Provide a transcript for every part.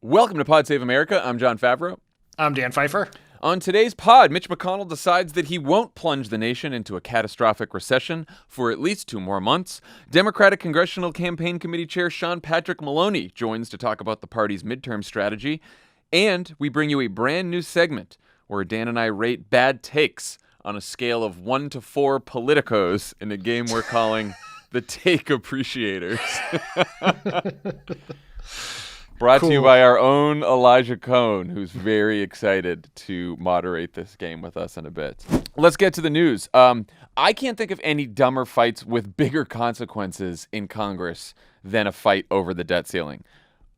Welcome to Pod Save America. I'm Jon Favreau. I'm Dan Pfeiffer. On today's pod, Mitch McConnell decides that he won't plunge the nation into a catastrophic recession for at least 2 more months. Democratic Congressional Campaign Committee Chair Sean Patrick Maloney joins to talk about the party's midterm strategy. And we bring you a brand new segment where Dan and I rate bad takes on a scale of 1 to 4 Politicos in a game we're calling the Take Appreciators. Brought to you by our own Elijah Cohn, who's very excited to moderate this game with us in a bit. Let's get to the news. I can't think of any dumber fights with bigger consequences in Congress than a fight over the debt ceiling.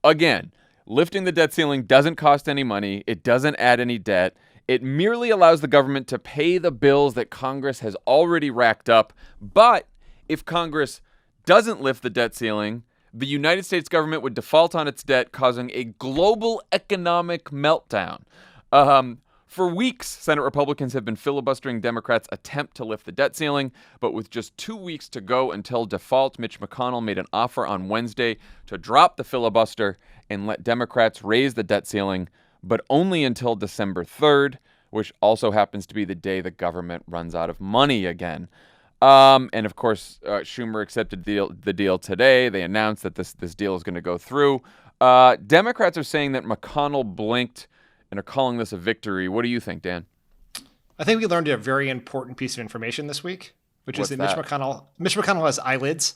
Again, lifting the debt ceiling doesn't cost any money. It doesn't add any debt. It merely allows the government to pay the bills that Congress has already racked up. But if Congress doesn't lift the debt ceiling, the United States government would default on its debt, causing a global economic meltdown. For weeks, Senate Republicans have been filibustering Democrats' attempt to lift the debt ceiling, but with just 2 weeks to go until default, Mitch McConnell made an offer on Wednesday to drop the filibuster and let Democrats raise the debt ceiling, but only until December 3rd, which also happens to be the day the government runs out of money again. And of course, Schumer accepted the deal today. They announced that this deal is going to go through. Democrats are saying that McConnell blinked and are calling this a victory. What do you think, Dan? I think we learned a very important piece of information this week, which is that Mitch McConnell has eyelids.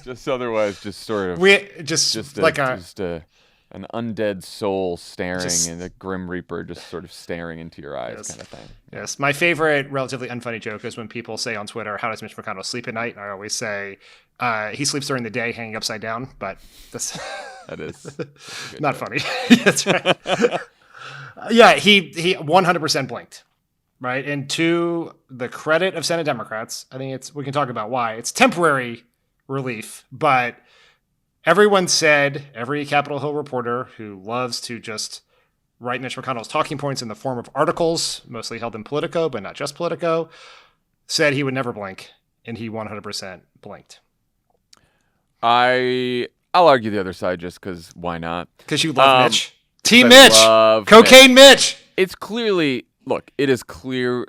Just otherwise, just sort of an undead soul staring and a grim reaper just sort of staring into your eyes, kind of thing. Yes. My favorite relatively unfunny joke is when people say on Twitter, how does Mitch McConnell sleep at night? And I always say he sleeps during the day hanging upside down, but that is not funny. That's right. Yeah, he 100% blinked, right? And to the credit of Senate Democrats, I think we can talk about why. It's temporary relief, but everyone said, every Capitol Hill reporter who loves to just write Mitch McConnell's talking points in the form of articles, mostly held in Politico, but not just Politico, said he would never blink, and he 100% blinked. I'll argue the other side just because why not? Because you love Mitch. Team Mitch! Cocaine Mitch! It's clearly, look, it is clear.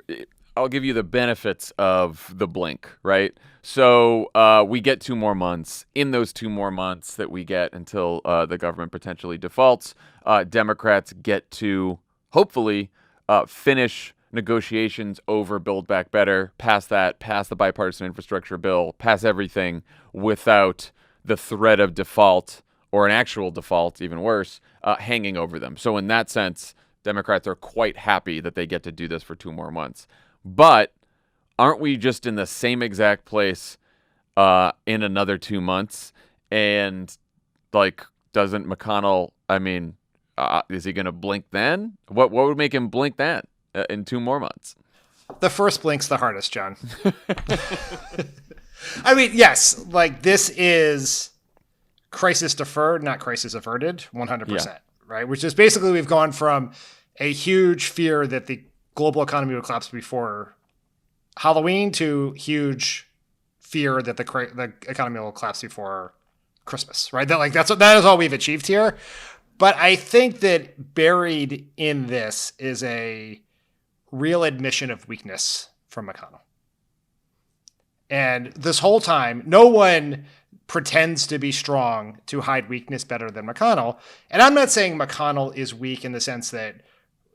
I'll give you the benefits of the blink, right? So we get 2 more months. In those 2 more months that we get until the government potentially defaults, Democrats get to hopefully finish negotiations over Build Back Better, pass the bipartisan infrastructure bill, pass everything without the threat of default or an actual default, even worse, hanging over them. So in that sense, Democrats are quite happy that they get to do this for 2 more months. But aren't we just in the same exact place in another 2 months? And doesn't McConnell? I mean, is he going to blink then? What would make him blink then in 2 more months? The first blink's the hardest, John. I mean, yes, this is crisis deferred, not crisis averted, 100%, right? Which is basically we've gone from a huge fear that the global economy would collapse before Halloween to huge fear that the economy will collapse before Christmas, right? That is all we've achieved here. But I think that buried in this is a real admission of weakness from McConnell. And this whole time, no one pretends to be strong to hide weakness better than McConnell. And I'm not saying McConnell is weak in the sense that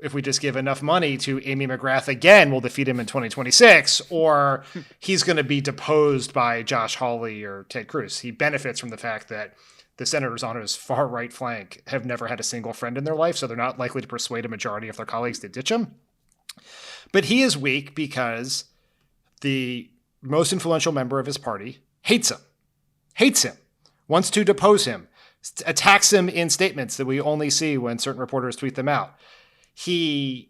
if we just give enough money to Amy McGrath again, we'll defeat him in 2026, or he's going to be deposed by Josh Hawley or Ted Cruz. He benefits from the fact that the senators on his far right flank have never had a single friend in their life, so they're not likely to persuade a majority of their colleagues to ditch him. But he is weak because the most influential member of his party hates him, wants to depose him, attacks him in statements that we only see when certain reporters tweet them out. The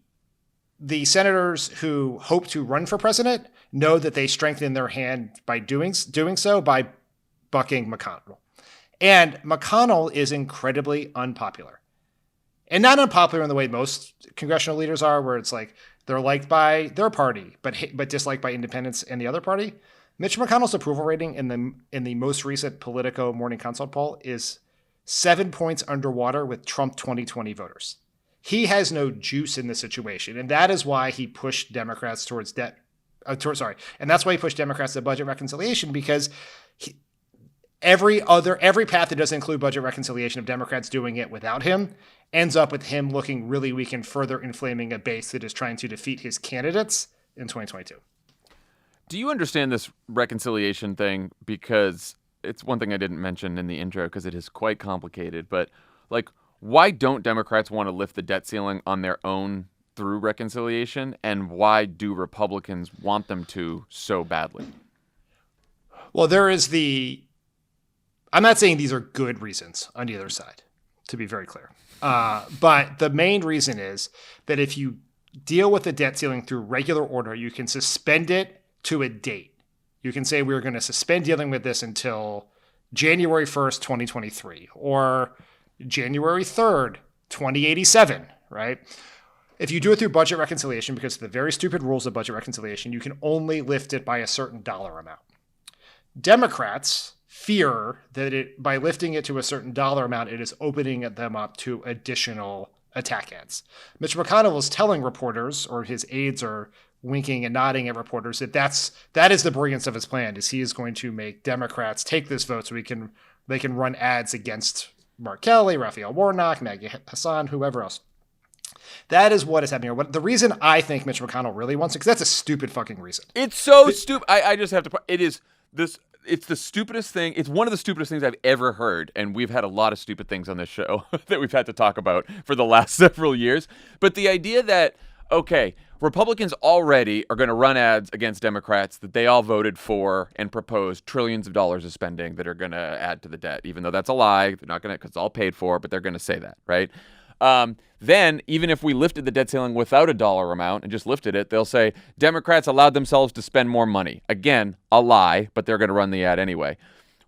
senators who hope to run for president know that they strengthen their hand by doing so by bucking McConnell. And McConnell is incredibly unpopular. And not unpopular in the way most congressional leaders are, where it's they're liked by their party, but disliked by independents and the other party. Mitch McConnell's approval rating in the most recent Politico Morning Consult poll is 7 points underwater with Trump 2020 voters. He has no juice in the situation, and that is why he pushed Democrats towards debt. And that's why he pushed Democrats to budget reconciliation, because every path that doesn't include budget reconciliation of Democrats doing it without him ends up with him looking really weak and further inflaming a base that is trying to defeat his candidates in 2022. Do you understand this reconciliation thing? Because it's one thing I didn't mention in the intro because it is quite complicated, but like, why don't Democrats want to lift the debt ceiling on their own through reconciliation, and why do Republicans want them to so badly? Well, I'm not saying these are good reasons on either side, to be very clear. But the main reason is that if you deal with the debt ceiling through regular order, you can suspend it to a date. You can say we're going to suspend dealing with this until January 1st, 2023, or January 3rd, 2087, right? If you do it through budget reconciliation, because of the very stupid rules of budget reconciliation, you can only lift it by a certain dollar amount. Democrats fear that by lifting it to a certain dollar amount, it is opening them up to additional attack ads. Mitch McConnell is telling reporters, or his aides are winking and nodding at reporters, that is the brilliance of his plan, is he is going to make Democrats take this vote so they can run ads against Mark Kelly, Raphael Warnock, Maggie Hassan, whoever else. That is what is happening here. The reason I think Mitch McConnell really wants it, because that's a stupid fucking reason. It's so stupid. I just have to. It is this. It's the stupidest thing. It's one of the stupidest things I've ever heard. And we've had a lot of stupid things on this show that we've had to talk about for the last several years. But the idea that, okay, Republicans already are going to run ads against Democrats that they all voted for and proposed trillions of dollars of spending that are going to add to the debt, even though that's a lie. They're not going to, because it's all paid for, but they're going to say that, right? Then, even if we lifted the debt ceiling without a dollar amount and just lifted it, they'll say Democrats allowed themselves to spend more money. Again, a lie, but they're going to run the ad anyway.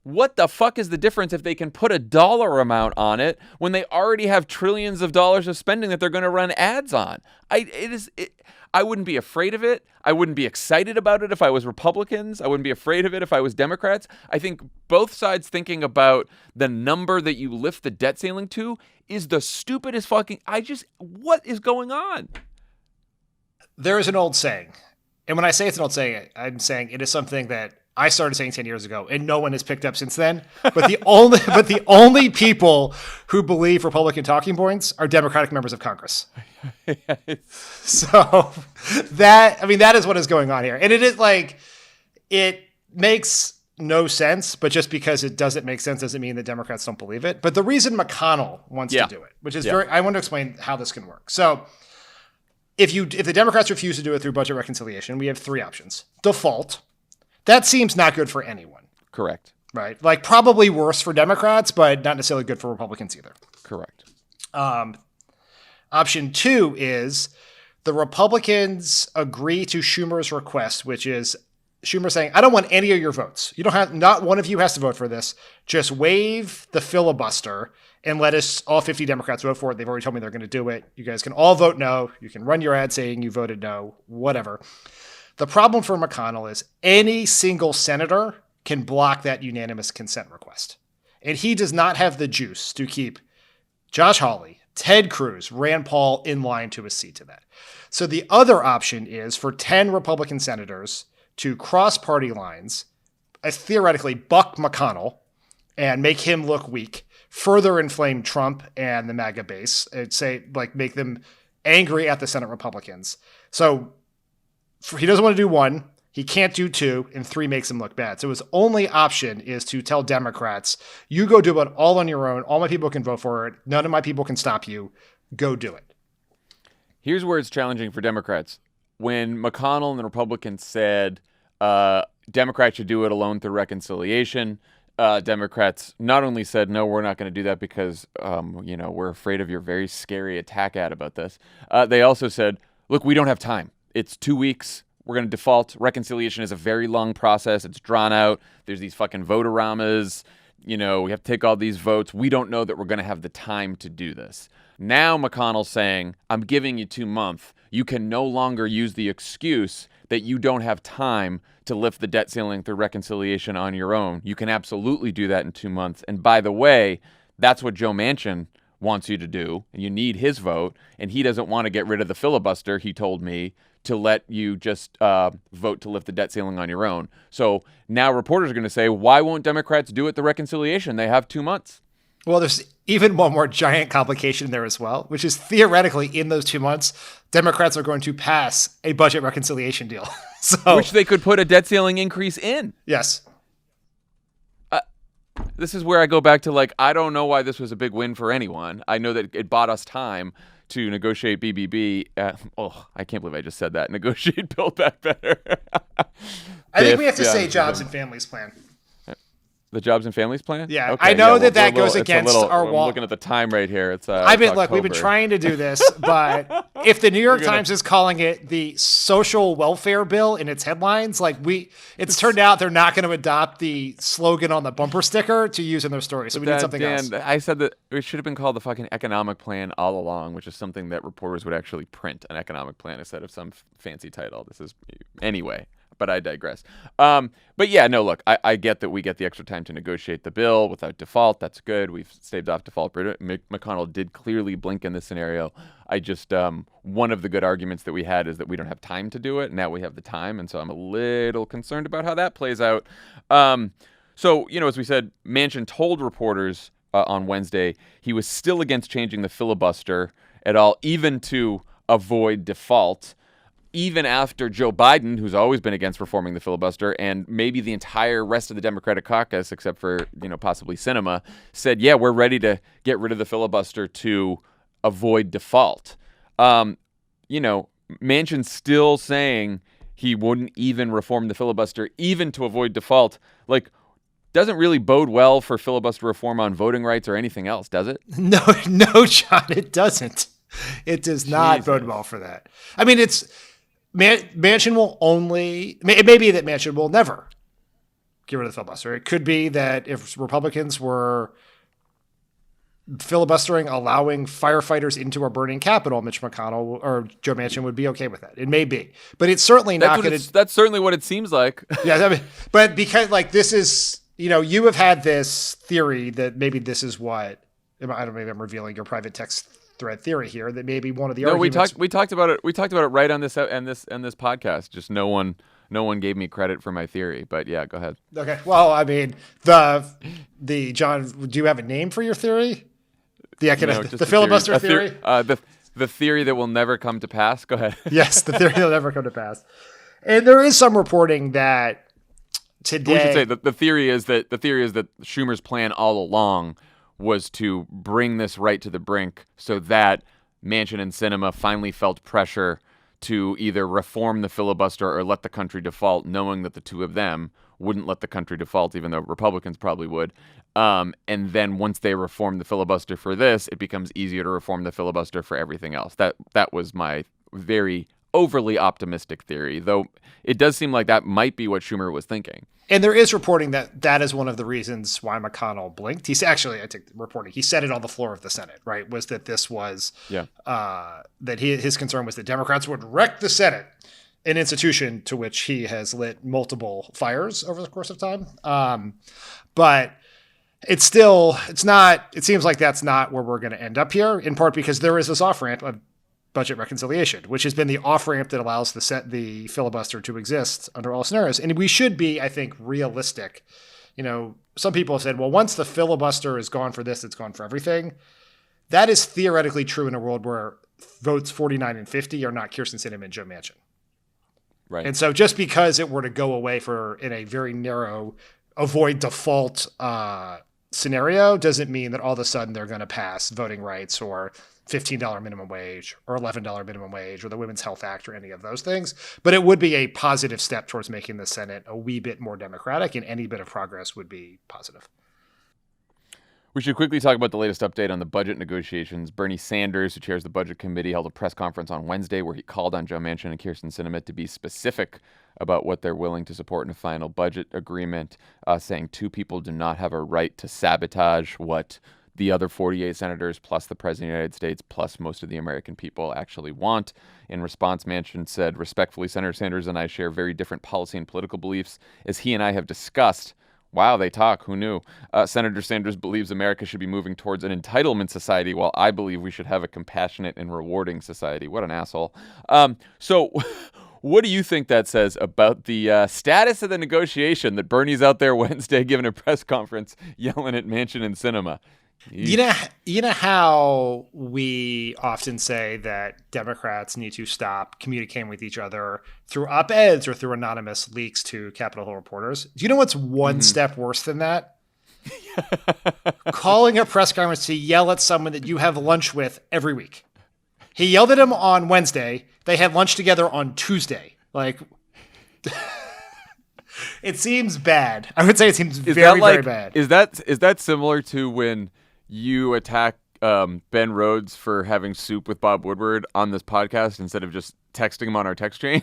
What the fuck is the difference if they can put a dollar amount on it when they already have trillions of dollars of spending that they're going to run ads on? I wouldn't be afraid of it. I wouldn't be excited about it if I was Republicans. I wouldn't be afraid of it if I was Democrats. I think both sides thinking about the number that you lift the debt ceiling to is the stupidest fucking... what is going on? There is an old saying. And when I say it's an old saying, I'm saying it is something that I started saying 10 years ago, and no one has picked up since then. But the only people who believe Republican talking points are Democratic members of Congress. So that is what is going on here. And it is like, it makes no sense, but just because it doesn't make sense doesn't mean that Democrats don't believe it. But the reason McConnell wants to do it, which is I want to explain how this can work. So if the Democrats refuse to do it through budget reconciliation, we have three options. Default. That seems not good for anyone. Correct. Right? Like, probably worse for Democrats, but not necessarily good for Republicans either. Correct. Option two is the Republicans agree to Schumer's request, which is Schumer saying, I don't want any of your votes. Not one of you has to vote for this. Just waive the filibuster and let us, all 50 Democrats, vote for it. They've already told me they're going to do it. You guys can all vote no. You can run your ad saying you voted no, whatever. The problem for McConnell is any single senator can block that unanimous consent request. And he does not have the juice to keep Josh Hawley, Ted Cruz, Rand Paul in line to a seat to that. So the other option is for 10 Republican senators to cross party lines, theoretically buck McConnell and make him look weak, further inflame Trump and the MAGA base, and make them angry at the Senate Republicans. So he doesn't want to do one, he can't do two, and three makes him look bad. So his only option is to tell Democrats, you go do it all on your own. All my people can vote for it. None of my people can stop you. Go do it. Here's where it's challenging for Democrats. When McConnell and the Republicans said Democrats should do it alone through reconciliation, Democrats not only said, no, we're not going to do that because, we're afraid of your very scary attack ad about this. They also said, look, we don't have time. It's 2 weeks. We're going to default. Reconciliation is a very long process. It's drawn out. There's these fucking vote-a-ramas. we have to take all these votes. We don't know that we're going to have the time to do this. Now McConnell's saying, I'm giving you 2 months. You can no longer use the excuse that you don't have time to lift the debt ceiling through reconciliation on your own. You can absolutely do that in 2 months. And by the way, that's what Joe Manchin wants you to do. And you need his vote. And he doesn't want to get rid of the filibuster, he told me, to let you just vote to lift the debt ceiling on your own. So now reporters are going to say, why won't Democrats do it the reconciliation? They have 2 months. Well, there's even one more giant complication there as well, which is theoretically in those 2 months, Democrats are going to pass a budget reconciliation deal. Which they could put a debt ceiling increase in. Yes. This is where I go back to, I don't know why this was a big win for anyone. I know that it bought us time to negotiate BBB. I can't believe I just said that. Negotiate Build Back Better. I think we have to say Jobs and Families Plan. The Jobs and Families Plan? Yeah, okay, I know that goes against our wall. I'm looking at the time right here. It's we've been trying to do this, but if the New York Times is calling it the social welfare bill in its headlines, it's turned out they're not going to adopt the slogan on the bumper sticker to use in their story. So we need something else. I said that it should have been called the fucking economic plan all along, which is something that reporters would actually print, an economic plan instead of some fancy title. Anyway. But I digress. But yeah, no, look, I get that we get the extra time to negotiate the bill without default. That's good. We've staved off default. McConnell did clearly blink in this scenario. I just, one of the good arguments that we had is that we don't have time to do it. Now we have the time. And so I'm a little concerned about how that plays out. So, as we said, Manchin told reporters on Wednesday he was still against changing the filibuster at all, even to avoid default. Even after Joe Biden, who's always been against reforming the filibuster, and maybe the entire rest of the Democratic caucus, except for, possibly Sinema, said, yeah, we're ready to get rid of the filibuster to avoid default. Manchin's still saying he wouldn't even reform the filibuster, even to avoid default. Doesn't really bode well for filibuster reform on voting rights or anything else, does it? No, John, it doesn't. It does not bode well for that. I mean, Manchin will it may be that Manchin will never get rid of the filibuster. It could be that if Republicans were filibustering, allowing firefighters into a burning Capitol, Mitch McConnell or Joe Manchin would be okay with that. It may be, but it's certainly not going to. That's certainly what it seems like. Yeah. But because this is, you have had this theory that maybe this is what, I don't know, maybe I'm revealing your private text thread theory here, that maybe one of the arguments. We talked about it. We talked about it right on this podcast. Just no one gave me credit for my theory. But yeah, go ahead. Okay. Well, I mean, the John, do you have a name for your theory? The filibuster theory. The theory that will never come to pass. Go ahead. Yes, the theory that will never come to pass. And there is some reporting that today. We should say that the theory is that Schumer's plan all along was to bring this right to the brink so that Manchin and Sinema finally felt pressure to either reform the filibuster or let the country default, knowing that the two of them wouldn't let the country default, even though Republicans probably would. And then once they reform the filibuster for this, it becomes easier to reform the filibuster for everything else. That was my very overly optimistic theory, though it does seem like that might be what Schumer was thinking. And there is reporting that is one of the reasons why McConnell blinked. He said it on the floor of the Senate, right? Was that this was, that his concern was that Democrats would wreck the Senate, an institution to which he has lit multiple fires over the course of time. But it seems like that's not where we're going to end up here, in part because there is this off-ramp of budget reconciliation, which has been the off-ramp that allows the filibuster to exist under all scenarios. And we should be, I think, realistic. Some people have said, well, once the filibuster is gone for this, it's gone for everything. That is theoretically true in a world where votes 49 and 50 are not Kyrsten Sinema and Joe Manchin. Right. And so just because it were to go away in a very narrow avoid default scenario doesn't mean that all of a sudden they're going to pass voting rights or $15 minimum wage or $11 minimum wage or the Women's Health Act or any of those things. But it would be a positive step towards making the Senate a wee bit more democratic, and any bit of progress would be positive. We should quickly talk about the latest update on the budget negotiations. Bernie Sanders, who chairs the budget committee, held a press conference on Wednesday where he called on Joe Manchin and Kyrsten Sinema to be specific about what they're willing to support in a final budget agreement, saying two people do not have a right to sabotage what the other 48 senators plus the President of the United States plus most of the American people actually want. In response, Manchin said, respectfully, Senator Sanders and I share very different policy and political beliefs. As he and I have discussed, wow, they talk. Who knew? Senator Sanders believes America should be moving towards an entitlement society, while I believe we should have a compassionate and rewarding society. What an asshole. So what do you think that says about the status of the negotiation that Bernie's out there Wednesday giving a press conference yelling at Manchin and Sinema? You know how we often say that Democrats need to stop communicating with each other through op-eds or through anonymous leaks to Capitol Hill reporters? Do you know what's one step worse than that? Calling a press conference to yell at someone that you have lunch with every week. He yelled at him on Wednesday. They had lunch together on Tuesday. Like, it seems bad. I would say it seems very bad. Is that similar to when you attack Ben Rhodes for having soup with Bob Woodward on this podcast instead of just texting him on our text chain?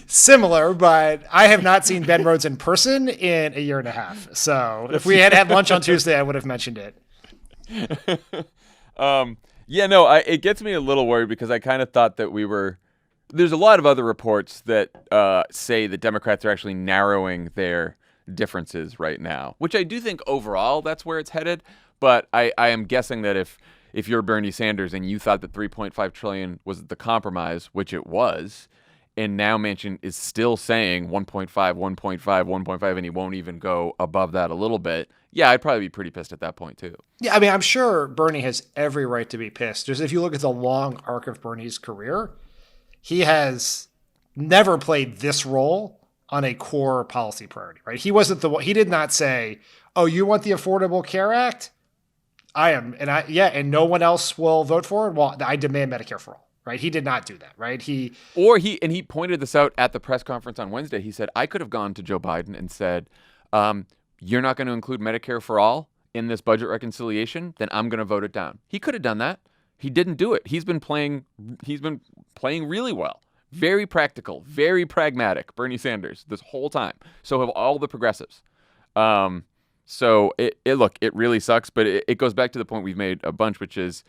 Similar, but I have not seen Ben Rhodes in person in a year and a half. So if we had had lunch on Tuesday, I would have mentioned it. It gets me a little worried because I kind of thought that there's a lot of other reports that say that Democrats are actually narrowing their differences right now, which I do think overall that's where it's headed. But I am guessing that if you're Bernie Sanders and you thought that $3.5 trillion was the compromise, which it was, and now Manchin is still saying 1.5, 1.5, 1.5, and he won't even go above that a little bit, yeah, I'd probably be pretty pissed at that point too. Yeah, I mean, I'm sure Bernie has every right to be pissed. Just if you look at the long arc of Bernie's career, he has never played this role on a core policy priority, right? He did not say, "Oh, you want the Affordable Care Act? I am." And no one else will vote for it. Well, I demand Medicare for all, right? He did not do that, right? He pointed this out at the press conference on Wednesday. He said, I could have gone to Joe Biden and said, you're not going to include Medicare for all in this budget reconciliation, then I'm going to vote it down. He could have done that. He didn't do it. He's been playing really well. Very practical, very pragmatic, Bernie Sanders, this whole time. So have all the progressives. So it really sucks, but it goes back to the point we've made a bunch, which is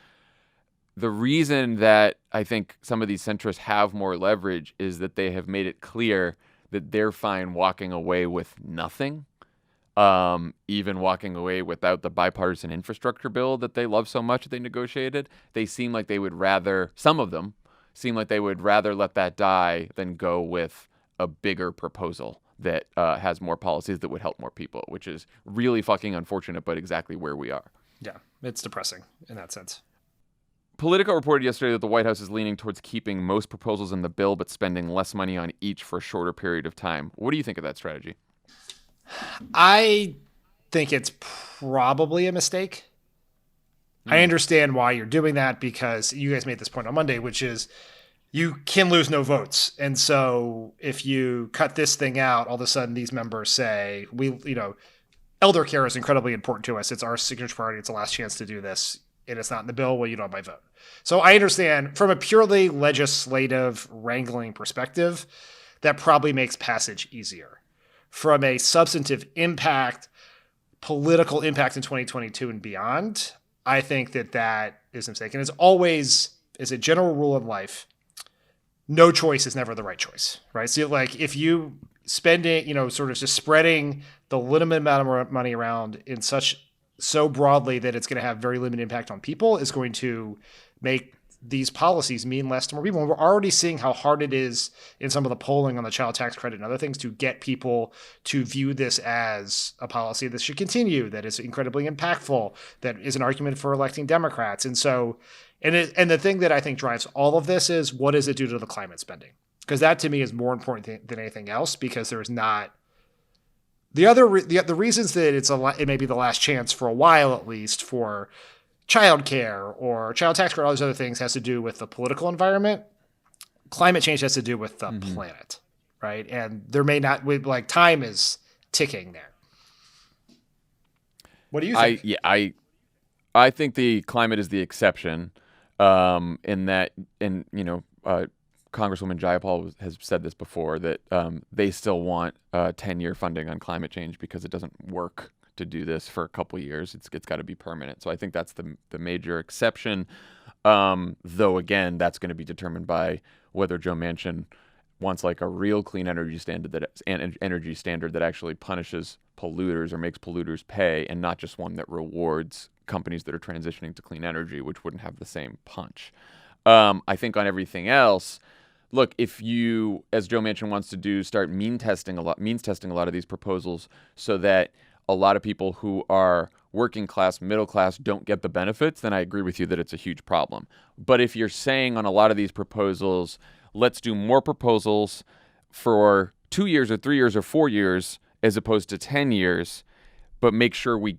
the reason that I think some of these centrists have more leverage is that they have made it clear that they're fine walking away with nothing, even walking away without the bipartisan infrastructure bill that they love so much that they negotiated. They seem like they would rather, some of them, seem like they would rather let that die than go with a bigger proposal that has more policies that would help more people, which is really fucking unfortunate, but exactly where we are. Yeah, it's depressing in that sense. Politico reported yesterday that the White House is leaning towards keeping most proposals in the bill, but spending less money on each for a shorter period of time. What do you think of that strategy? I think it's probably a mistake. I understand why you're doing that because you guys made this point on Monday, which is you can lose no votes. And so if you cut this thing out, all of a sudden these members say, elder care is incredibly important to us. It's our signature priority. It's the last chance to do this. And it's not in the bill. Well, you don't have my vote. So I understand from a purely legislative wrangling perspective, that probably makes passage easier. From a substantive impact, political impact in 2022 and beyond, I think that is a mistake. And as always, as a general rule in life, no choice is never the right choice, right? So like if you spend it, sort of just spreading the limited amount of money around in so broadly that it's going to have very limited impact on people is going to make these policies mean less to more people. And we're already seeing how hard it is in some of the polling on the child tax credit and other things to get people to view this as a policy that should continue, that is incredibly impactful, that is an argument for electing Democrats. And so, and the thing that I think drives all of this is what does it do to the climate spending? Because that to me is more important than anything else, because there's not the reasons that it may be the last chance for a while, at least, for childcare or child tax credit, all these other things has to do with the political environment. Climate change has to do with the planet, right? And there may not, time is ticking there. What do you think? I think the climate is the exception, in that, Congresswoman Jayapal has said this before, that they still want 10-year funding on climate change because it doesn't work to do this for a couple of years. It's got to be permanent. So I think that's the major exception. Though again, that's going to be determined by whether Joe Manchin wants like a real clean energy standard that actually punishes polluters or makes polluters pay, and not just one that rewards companies that are transitioning to clean energy, which wouldn't have the same punch. I think on everything else, look, if you, as Joe Manchin wants to do, start means testing a lot of these proposals so that a lot of people who are working class, middle class don't get the benefits, then I agree with you that it's a huge problem. But if you're saying on a lot of these proposals, let's do more proposals for 2 years or 3 years or 4 years as opposed to 10 years, but make sure we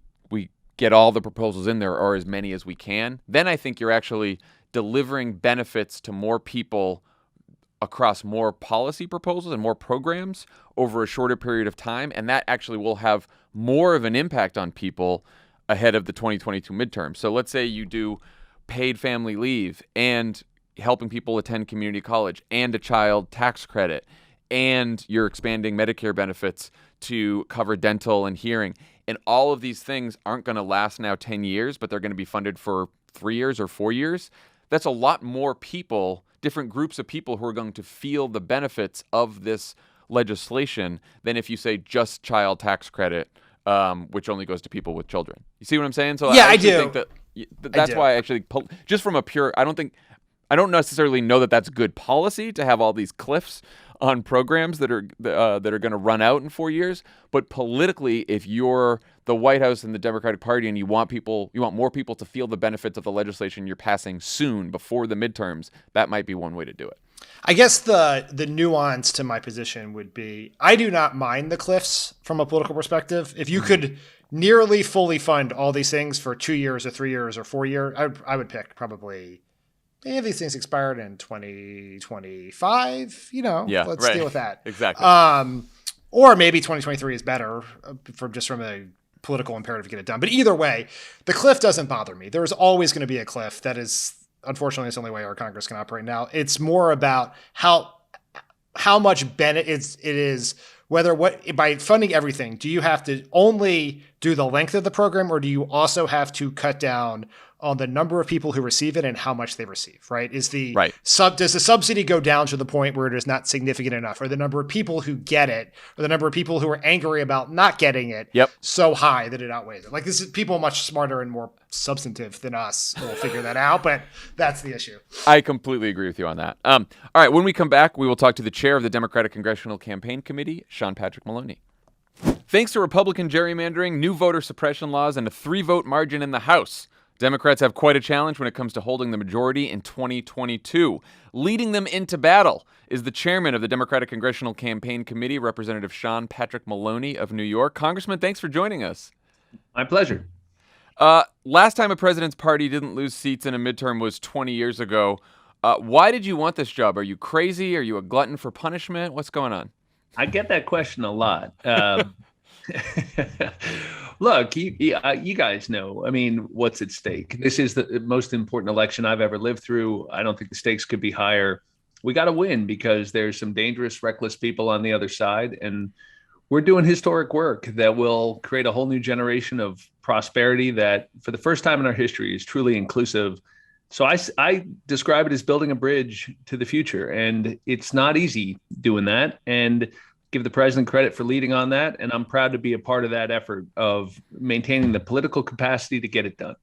get all the proposals in there, or as many as we can, then I think you're actually delivering benefits to more people across more policy proposals and more programs over a shorter period of time. And that actually will have more of an impact on people ahead of the 2022 midterm. So let's say you do paid family leave and helping people attend community college and a child tax credit, and you're expanding Medicare benefits to cover dental and hearing. And all of these things aren't going to last now 10 years, but they're going to be funded for 3 years or 4 years. That's a lot more people, different groups of people who are going to feel the benefits of this legislation than if you say just child tax credit, which only goes to people with children. You see what I'm saying? So Yeah, I do. think That's why I actually, just from a pure, I don't necessarily know that that's good policy to have all these cliffs on programs that are going to run out in 4 years. But politically, if you're the White House and the Democratic Party and you want more people to feel the benefits of the legislation you're passing soon before the midterms, that might be one way to do it. I guess the nuance to my position would be, I do not mind the cliffs from a political perspective. If you could nearly fully fund all these things for 2 years or 3 years or 4 years, I would pick probably, if these things expired in 2025, let's deal with that. Exactly. Or maybe 2023 is better from a political imperative to get it done. But either way, the cliff doesn't bother me. There's always going to be a cliff. That is, unfortunately, it's the only way our Congress can operate now. It's more about how much benefit it is, by funding everything, do you have to only do the length of the program, or do you also have to cut down on the number of people who receive it and how much they receive, right? Does the subsidy go down to the point where it is not significant enough, or the number of people who get it, or the number of people who are angry about not getting it so high that it outweighs it? Like, this is people much smarter and more substantive than us will figure that out, but that's the issue. I completely agree with you on that. All right, when we come back, we will talk to the chair of the Democratic Congressional Campaign Committee, Sean Patrick Maloney. Thanks to Republican gerrymandering, new voter suppression laws, and a 3-vote margin in the House, Democrats have quite a challenge when it comes to holding the majority in 2022. Leading them into battle is the chairman of the Democratic Congressional Campaign Committee, Representative Sean Patrick Maloney of New York. Congressman, thanks for joining us. My pleasure. Last time a president's party didn't lose seats in a midterm was 20 years ago. Why did you want this job? Are you crazy? Are you a glutton for punishment? What's going on? I get that question a lot. Look, you guys know, what's at stake. This is the most important election I've ever lived through. I don't think the stakes could be higher. We got to win because there's some dangerous, reckless people on the other side. And we're doing historic work that will create a whole new generation of prosperity that, for the first time in our history, is truly inclusive. So I describe it as building a bridge to the future. And it's not easy doing that. And give the president credit for leading on that. And I'm proud to be a part of that effort of maintaining the political capacity to get it done.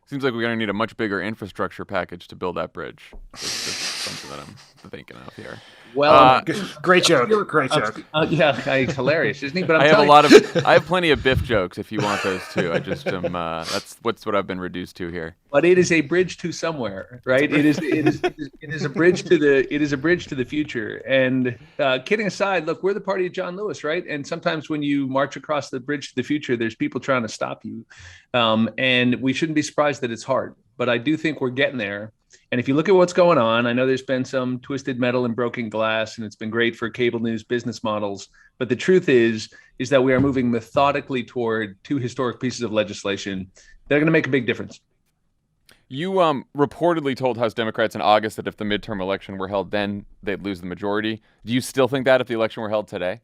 Seems like we're going to need a much bigger infrastructure package to build that bridge. That's something that I'm thinking of here. Well, great joke. Great joke. He's hilarious, isn't he? But I have plenty of Biff jokes if you want those too. I just that's what I've been reduced to here. But it is a bridge to somewhere, right? It is a bridge to the future. And kidding aside, look, we're the party of John Lewis, right? And sometimes when you march across the bridge to the future, there's people trying to stop you, and we shouldn't be surprised that it's hard. But I do think we're getting there. And if you look at what's going on, I know there's been some twisted metal and broken glass, and it's been great for cable news business models. But the truth is that we are moving methodically toward two historic pieces of legislation that are going to make a big difference. You reportedly told House Democrats in August that if the midterm election were held then, they'd lose the majority. Do you still think that if the election were held today?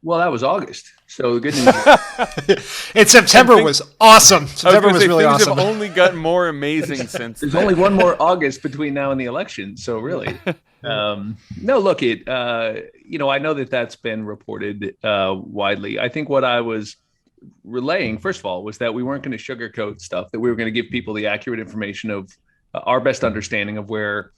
Well, that was August. So the good news and September was awesome. September was really awesome. Things have only gotten more amazing since. There's only one more August between now and the election. So really, no, look, I know that that's been reported widely. I think what I was relaying, first of all, was that we weren't going to sugarcoat stuff, that we were going to give people the accurate information of our best understanding of where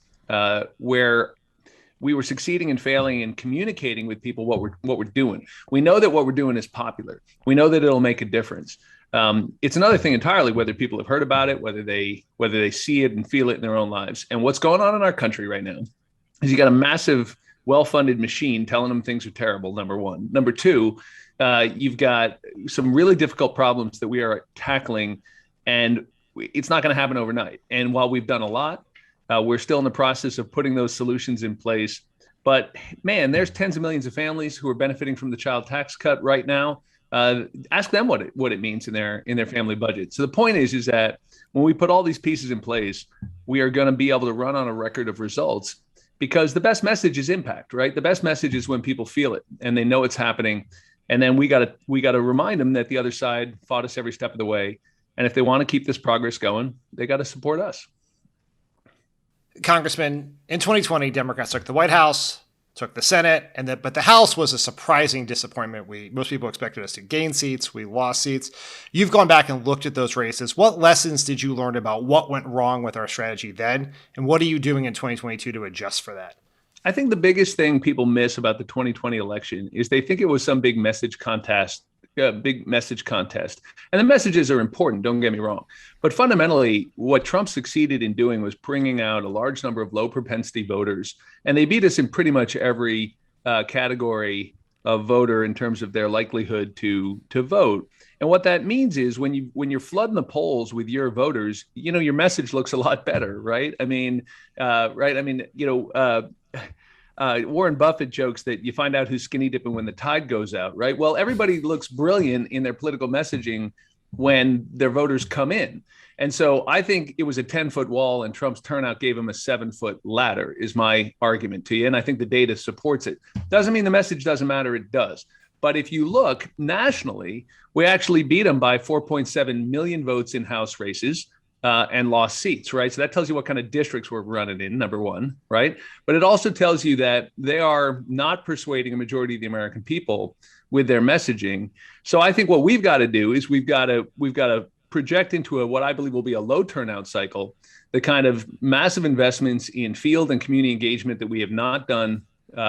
we were succeeding and failing and communicating with people what we're doing. We know that what we're doing is popular. We know that it'll make a difference. It's another thing entirely whether people have heard about it, whether they see it and feel it in their own lives. And what's going on in our country right now is you got a massive, well-funded machine telling them things are terrible, number one. Number two, you've got some really difficult problems that we are tackling, and it's not going to happen overnight. And while we've done a lot, we're still in the process of putting those solutions in place. But man, there's tens of millions of families who are benefiting from the child tax cut right now. Ask them what it means in their family budget. So the point is that when we put all these pieces in place, we are going to be able to run on a record of results, because the best message is impact, right? The best message is when people feel it and they know it's happening. And then we got to remind them that the other side fought us every step of the way. And if they want to keep this progress going, they got to support us. Congressman, in 2020, Democrats took the White House, took the Senate, but the House was a surprising disappointment. Most people expected us to gain seats. We lost seats. You've gone back and looked at those races. What lessons did you learn about what went wrong with our strategy then? And what are you doing in 2022 to adjust for that? I think the biggest thing people miss about the 2020 election is they think it was some big message contest. And the messages are important, don't get me wrong. But fundamentally, what Trump succeeded in doing was bringing out a large number of low propensity voters. And they beat us in pretty much every category of voter in terms of their likelihood to vote. And what that means is when you're flooding the polls with your voters, your message looks a lot better, right? Warren Buffett jokes that you find out who's skinny dipping when the tide goes out, right? Well, everybody looks brilliant in their political messaging when their voters come in. And so I think it was a 10-foot wall and Trump's turnout gave him a 7-foot ladder is my argument to you. And I think the data supports it. Doesn't mean the message doesn't matter. It does. But if you look nationally, we actually beat him by 4.7 million votes in House races. And lost seats, right? So that tells you what kind of districts we're running in, number one, right? But it also tells you that they are not persuading a majority of the American people with their messaging. So I think what we've got to do is we've got to project into what I believe will be a low turnout cycle, the kind of massive investments in field and community engagement that we have not done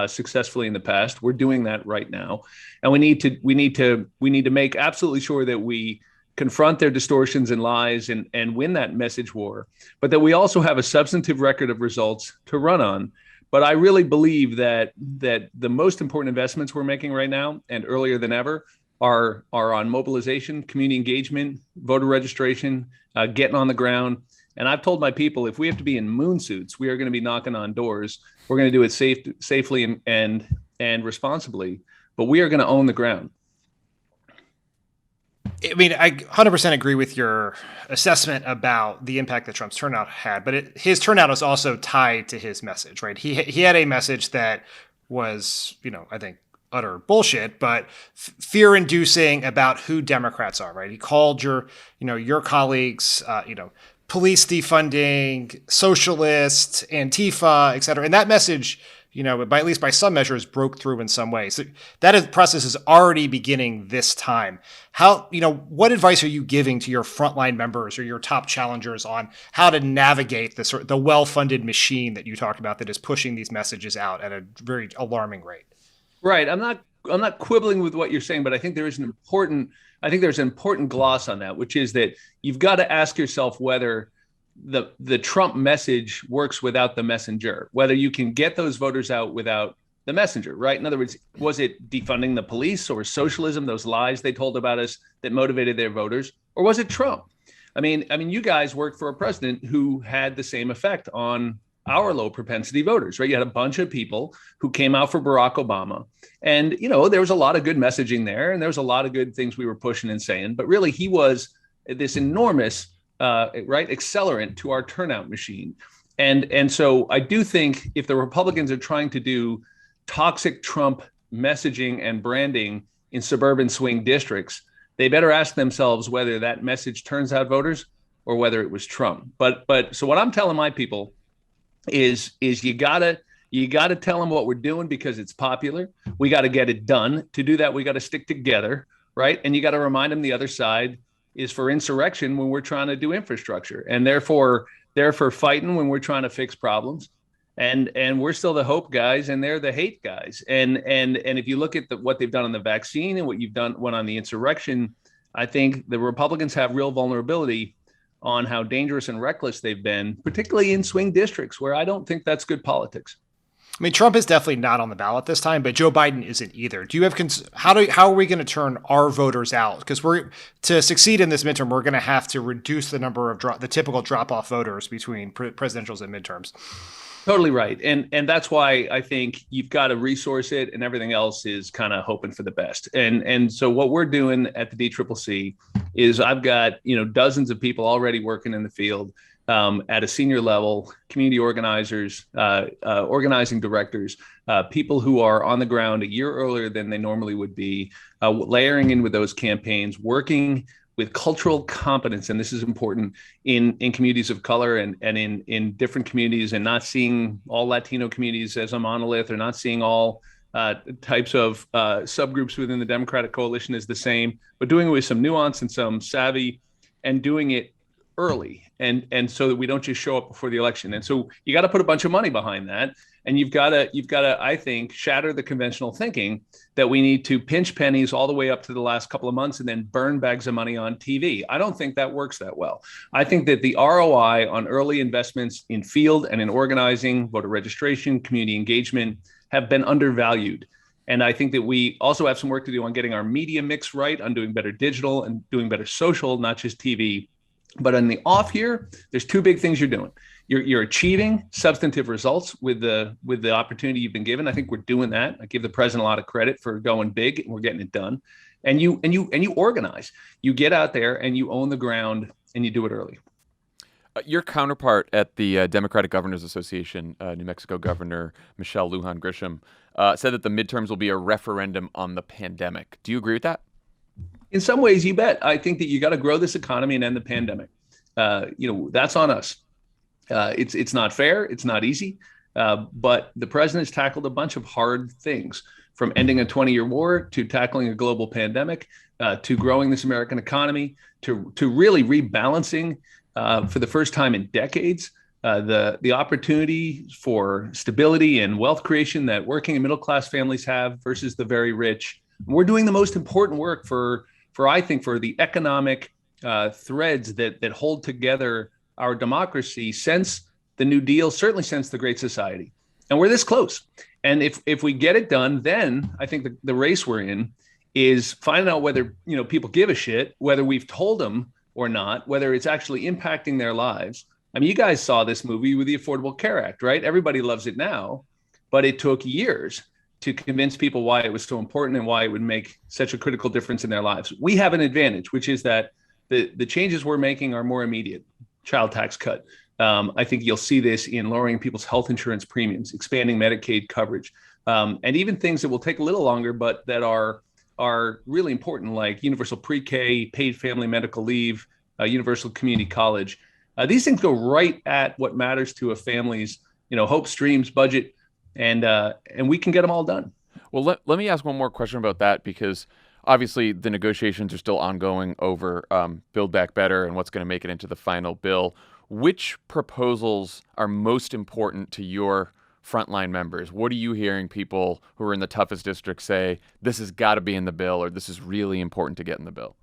successfully in the past. We're doing that right now, and we need to make absolutely sure that we confront their distortions and lies and win that message war, but that we also have a substantive record of results to run on. But I really believe that the most important investments we're making right now and earlier than ever are on mobilization, community engagement, voter registration, getting on the ground. And I've told my people, if we have to be in moon suits, we are going to be knocking on doors. We're going to do it safely and responsibly, but we are going to own the ground. I mean, I 100% agree with your assessment about the impact that Trump's turnout had, but his turnout is also tied to his message, right? He had a message that was, I think utter bullshit, but fear-inducing about who Democrats are, right? He called your colleagues, police defunding, socialist, Antifa, et cetera. And that message, at least by some measures, broke through in some way. So that process is already beginning this time. What advice are you giving to your frontline members or your top challengers on how to navigate the well-funded machine that you talked about that is pushing these messages out at a very alarming rate? Right. I'm not quibbling with what you're saying, but I think there's an important gloss on that, which is that you've got to ask yourself whether the Trump message works without the messenger, whether you can get those voters out without the messenger, right? In other words, was it defunding the police or socialism, those lies they told about us that motivated their voters, or was it Trump? I mean, you guys worked for a president who had the same effect on our low propensity voters, right? You had a bunch of people who came out for Barack Obama. And, there was a lot of good messaging there, and there was a lot of good things we were pushing and saying. But really, he was this enormous, accelerant to our turnout machine. And so I do think if the Republicans are trying to do toxic Trump messaging and branding in suburban swing districts, they better ask themselves whether that message turns out voters or whether it was Trump. But so what I'm telling my people is you gotta tell them what we're doing because it's popular. We got to get it done. To do that, we got to stick together, right? And you got to remind them the other side is for insurrection when we're trying to do infrastructure, and therefore they're for fighting when we're trying to fix problems. And we're still the hope guys, and they're the hate guys. And if you look at what they've done on the vaccine and what you've done on the insurrection, I think the Republicans have real vulnerability on how dangerous and reckless they've been, particularly in swing districts where I don't think that's good politics. I mean, Trump is definitely not on the ballot this time, but Joe Biden isn't either. Do you have how are we going to turn our voters out? Because to succeed in this midterm, we're going to have to reduce the number of the typical drop-off voters between presidentials and midterms. Totally right. And that's why I think you've got to resource it, and everything else is kind of hoping for the best. And so what we're doing at the DCCC is I've got, dozens of people already working in the field at a senior level, community organizers, organizing directors, people who are on the ground a year earlier than they normally would be, layering in with those campaigns, working with cultural competence, and this is important in communities of color and in different communities, and not seeing all Latino communities as a monolith, or not seeing all types of subgroups within the Democratic coalition as the same, but doing it with some nuance and some savvy, and doing it early, and so that we don't just show up before the election. And so you got to put a bunch of money behind that. And you've got to, I think, shatter the conventional thinking that we need to pinch pennies all the way up to the last couple of months and then burn bags of money on TV. I don't think that works that well. I think that the ROI on early investments in field and in organizing, voter registration, community engagement have been undervalued. And I think that we also have some work to do on getting our media mix right, on doing better digital and doing better social, not just TV. But on the off here, there's two big things you're doing. You're achieving substantive results with the opportunity you've been given. I think we're doing that. I give the president a lot of credit for going big, and we're getting it done. And you organize. You get out there and you own the ground, and you do it early. Your counterpart at the Democratic Governors Association, New Mexico Governor Michelle Lujan Grisham, said that the midterms will be a referendum on the pandemic. Do you agree with that? In some ways, you bet. I think that you got to grow this economy and end the pandemic. That's on us. It's not fair. It's not easy. But the president has tackled a bunch of hard things, from ending a 20-year war to tackling a global pandemic, to growing this American economy, to really rebalancing for the first time in decades the opportunity for stability and wealth creation that working and middle class families have versus the very rich. We're doing the most important work for I think, for the economic threads that hold together our democracy since the New Deal, certainly since the Great Society. And we're this close. And if we get it done, then I think the race we're in is finding out whether people give a shit, whether we've told them or not, whether it's actually impacting their lives. I mean, you guys saw this movie with the Affordable Care Act, right? Everybody loves it now, but it took years to convince people why it was so important and why it would make such a critical difference in their lives. We have an advantage, which is that the changes we're making are more immediate. Child tax cut. I think you'll see this in lowering people's health insurance premiums, expanding Medicaid coverage, and even things that will take a little longer, but that are really important, like universal pre-K, paid family medical leave, universal community college. These things go right at what matters to a family's, hopes, dreams, budget, and we can get them all done. Well, let me ask one more question about that, because obviously the negotiations are still ongoing over Build Back Better and what's going to make it into the final bill. Which proposals are most important to your frontline members? What are you hearing people who are in the toughest districts say, this has got to be in the bill, or this is really important to get in the bill?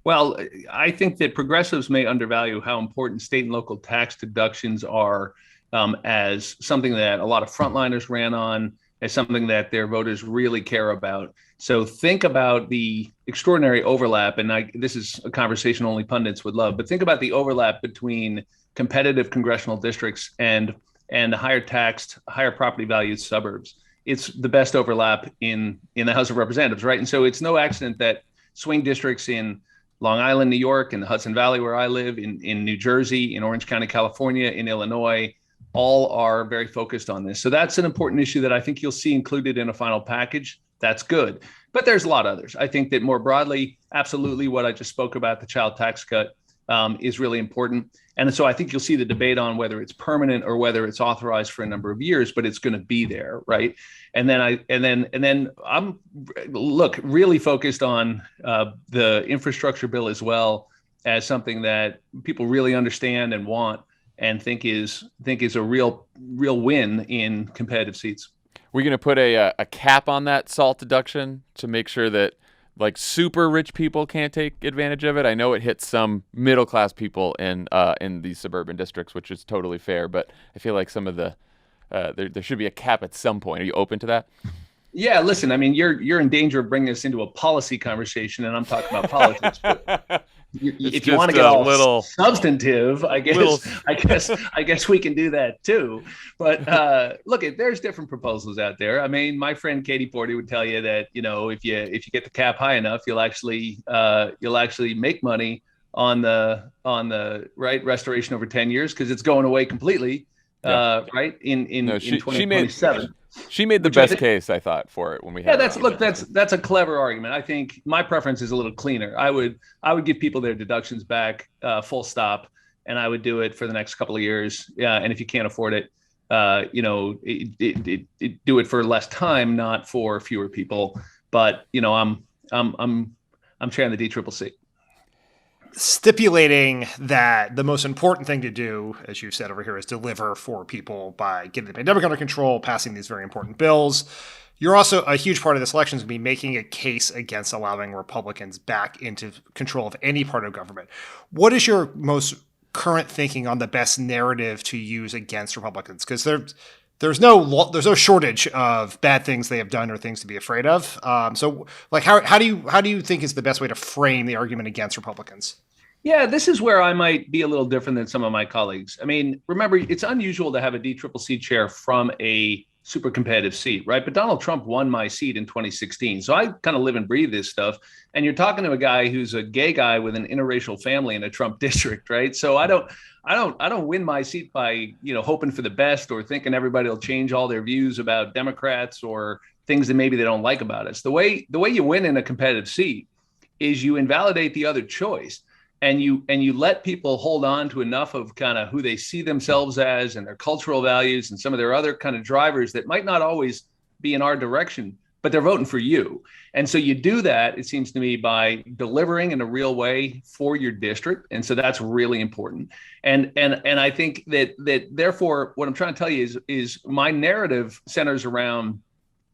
Well, I think that progressives may undervalue how important state and local tax deductions are as something that a lot of frontliners ran on, as something that their voters really care about. So think about the extraordinary overlap, and this is a conversation only pundits would love, but think about the overlap between competitive congressional districts and higher taxed, higher property valued suburbs. It's the best overlap in the House of Representatives, right? And so it's no accident that swing districts in Long Island, New York, in the Hudson Valley where I live, in New Jersey, in Orange County, California, in Illinois, all are very focused on this. So that's an important issue that I think you'll see included in a final package. That's good. But there's a lot of others. I think that more broadly, absolutely what I just spoke about, the child tax cut, is really important. And so I think you'll see the debate on whether it's permanent or whether it's authorized for a number of years, but it's going to be there, right? And then I'm really focused on the infrastructure bill as well as something that people really understand and want and think is a real win in competitive seats. We're going to put a cap on that SALT deduction to make sure that like super rich people can't take advantage of it. I know it hits some middle class people in these suburban districts, which is totally fair. But I feel like some of the there should be a cap at some point. Are you open to that? Yeah, listen. I mean, you're in danger of bringing us into a policy conversation, and I'm talking about politics. But if you want to get all little substantive, I guess we can do that too. But look, there's different proposals out there. I mean, my friend Katie Porter would tell you that if you get the cap high enough, you'll actually make money on the right restoration over 10 years because it's going away completely. Yeah. Right in 2027. She made the best case, I thought, for it when we had. Yeah, that's a clever argument. I think my preference is a little cleaner. I would give people their deductions back, full stop, and I would do it for the next couple of years. Yeah, and if you can't afford it, do it for less time, not for fewer people. But I'm chairing the DCCC. Stipulating that the most important thing to do, as you said over here, is deliver for people by getting the pandemic under control, passing these very important bills. You're also, a huge part of this election is going to be making a case against allowing Republicans back into control of any part of government. What is your most current thinking on the best narrative to use against Republicans? Because there's no shortage of bad things they have done or things to be afraid of. So, like, how do you think is the best way to frame the argument against Republicans? Yeah, this is where I might be a little different than some of my colleagues. I mean, remember, it's unusual to have a DCCC chair from a super competitive seat, right? But Donald Trump won my seat in 2016. So I kind of live and breathe this stuff. And you're talking to a guy who's a gay guy with an interracial family in a Trump district, right? So I don't win my seat by, hoping for the best or thinking everybody will change all their views about Democrats or things that maybe they don't like about us. The way you win in a competitive seat is you invalidate the other choice. And you let people hold on to enough of kind of who they see themselves as and their cultural values and some of their other kind of drivers that might not always be in our direction, but they're voting for you. And so you do that, it seems to me, by delivering in a real way for your district. And so that's really important. And I think that therefore what I'm trying to tell you is my narrative centers around